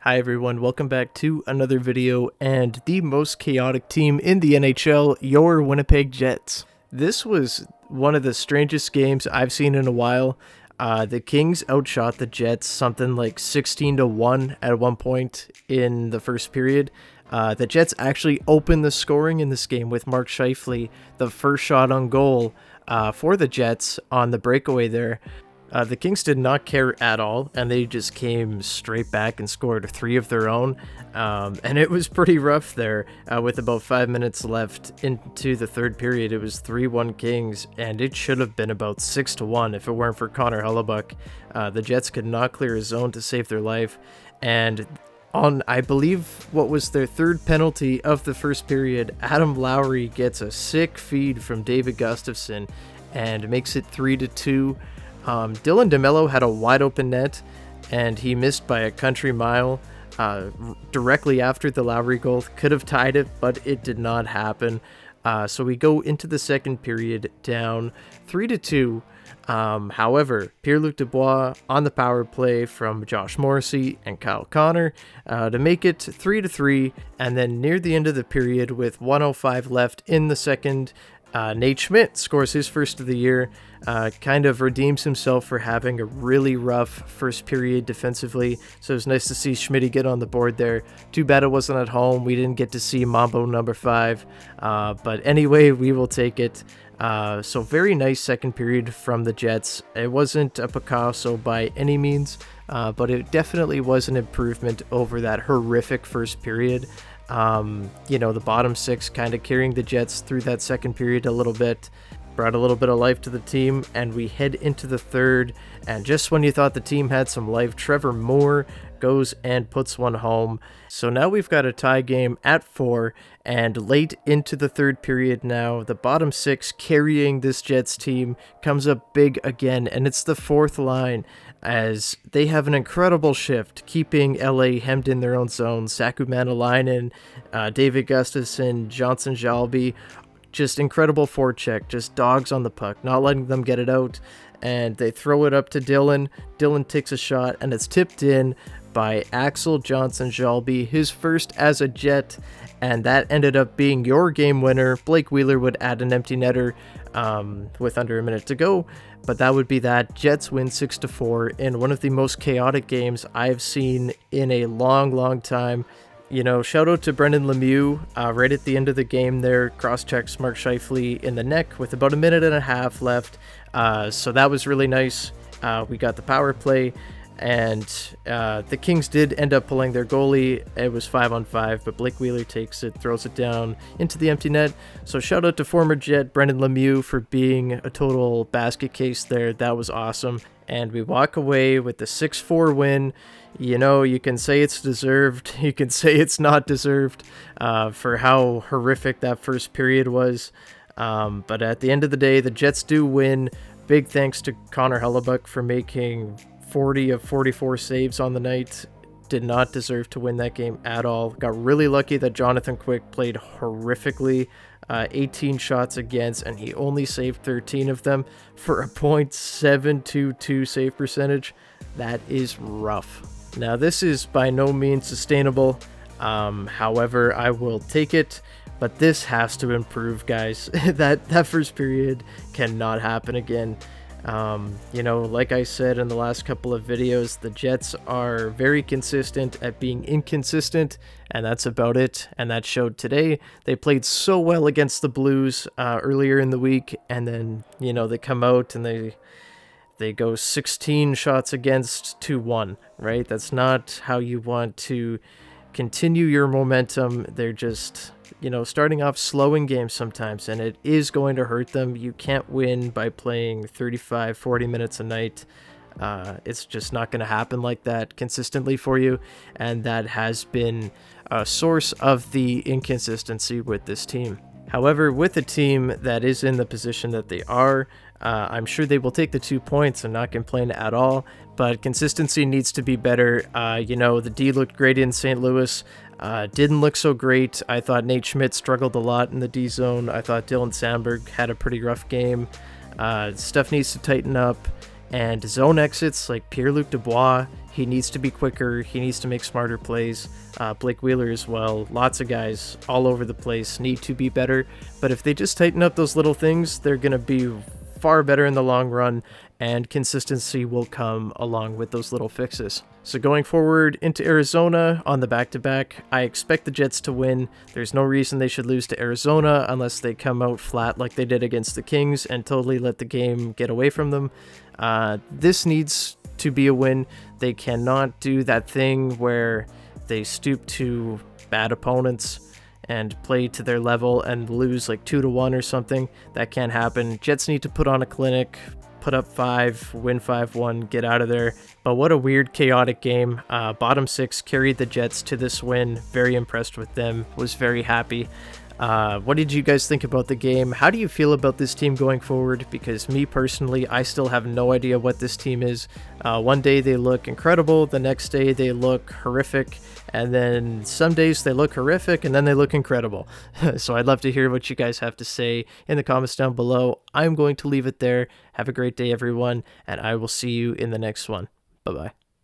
Hi everyone, welcome back to another video and the most chaotic team in the NHL, your Winnipeg Jets. This was one of the strangest games I've seen in a while. The Kings outshot the Jets something like 16-1 at one point in the first period. The Jets actually opened the scoring in this game with Mark Scheifele, the first shot on goal for the Jets on the breakaway there. The Kings did not care at all, and they just came straight back and scored 3 of their own, and it was pretty rough there. With about 5 minutes left into the third period, it was 3-1 Kings, and it should have been about 6-1 if it weren't for Connor Hellebuyck. The Jets could not clear a zone to save their life, and on, I believe, what was their third penalty of the first period, Adam Lowry gets a sick feed from David Gustafsson and makes it 3-2. Dylan DeMello had a wide open net, and he missed by a country mile directly after the Lowry goal. Could have tied it, but it did not happen. So we go into the second period down 3-2. However, Pierre-Luc Dubois on the power play from Josh Morrissey and Kyle Connor to make it 3-3. And then near the end of the period, with 1:05 left in the second, Nate Schmidt scores his first of the year, kind of redeems himself for having a really rough first period defensively, so it was nice to see Schmidt get on the board there. Too bad it wasn't at home. We didn't get to see Mambo number 5, but anyway, we will take it. So very nice second period from the Jets. It wasn't a Picasso by any means, but it definitely was an improvement over that horrific first period. The bottom 6 kind of carrying the Jets through that second period a little bit, brought a little bit of life to the team, and we head into the third, and just when you thought the team had some life, Trevor Moore goes and puts one home. So now we've got a tie game at 4, and late into the third period now, the bottom 6 carrying this Jets team comes up big again, and it's the fourth line, as they have an incredible shift, keeping LA hemmed in their own zone. Saku Manalainen, David Gustafsson, Johnson Jalby, just incredible forecheck, just dogs on the puck, not letting them get it out, and they throw it up to Dylan. Dylan takes a shot, and it's tipped in by Axel Johnson Jalby, his first as a Jet, and that ended up being your game winner. Blake Wheeler would add an empty netter with under a minute to go, but that would be that. Jets win 6-4 in one of the most chaotic games I've seen in a long time. Shout out to Brendan Lemieux right at the end of the game there, cross-checks Mark Scheifele in the neck with about a minute and a half left, so that was really nice. We got the power play, and the Kings did end up pulling their goalie. It was 5-on-5, but Blake Wheeler takes it, throws it down into the empty net. So shout out to former Jet Brendan Lemieux for being a total basket case there. That was awesome. And we walk away with the 6-4 win. You can say it's deserved. You can say it's not deserved for how horrific that first period was. But at the end of the day, the Jets do win. Big thanks to Connor Hellebuyck for making 40 of 44 saves on the night. Did not deserve to win that game at all. Got really lucky that Jonathan Quick played horrifically. 18 shots against, and he only saved 13 of them for a .722 save percentage. That is rough. Now, this is by no means sustainable. However, I will take it, but this has to improve, guys. that first period cannot happen again. Like I said in the last couple of videos, the Jets are very consistent at being inconsistent, and that's about it, and that showed today. They played so well against the Blues earlier in the week, and then, they come out and they go 16 shots against 2-1, right? That's not how you want to continue your momentum. They're just, starting off slowing games sometimes, and it is going to hurt them. You can't win by playing 35, 40 minutes a night. It's just not going to happen like that consistently for you, and that has been a source of the inconsistency with this team. However, with a team that is in the position that they are, I'm sure they will take the 2 points and not complain at all, but consistency needs to be better. The D looked great in St. Louis. Didn't look so great. I thought Nate Schmidt struggled a lot in the D zone. I thought Dylan Sandberg had a pretty rough game. Stuff needs to tighten up. And zone exits like Pierre-Luc Dubois, he needs to be quicker, he needs to make smarter plays. Blake Wheeler as well, lots of guys all over the place need to be better. But if they just tighten up those little things, they're going to be far better in the long run, and consistency will come along with those little fixes. So going forward into Arizona on the back-to-back, I expect the Jets to win. There's no reason they should lose to Arizona unless they come out flat like they did against the Kings and totally let the game get away from them. This needs to be a win. They cannot do that thing where they stoop to bad opponents and play to their level and lose like 2-1 or something. That can't happen. Jets need to put on a clinic, put up 5, win 5-1, get out of there. But what a weird, chaotic game. Bottom 6 carried the Jets to this win. Very impressed with them. Was very happy. What did you guys think about the game? How do you feel about this team going forward? Because me personally, I still have no idea what this team is. One day they look incredible, the next day they look horrific, and then some days they look horrific and then they look incredible. So I'd love to hear what you guys have to say in the comments down below. I'm going to leave it there. Have a great day, everyone, and I will see you in the next one. Bye-bye.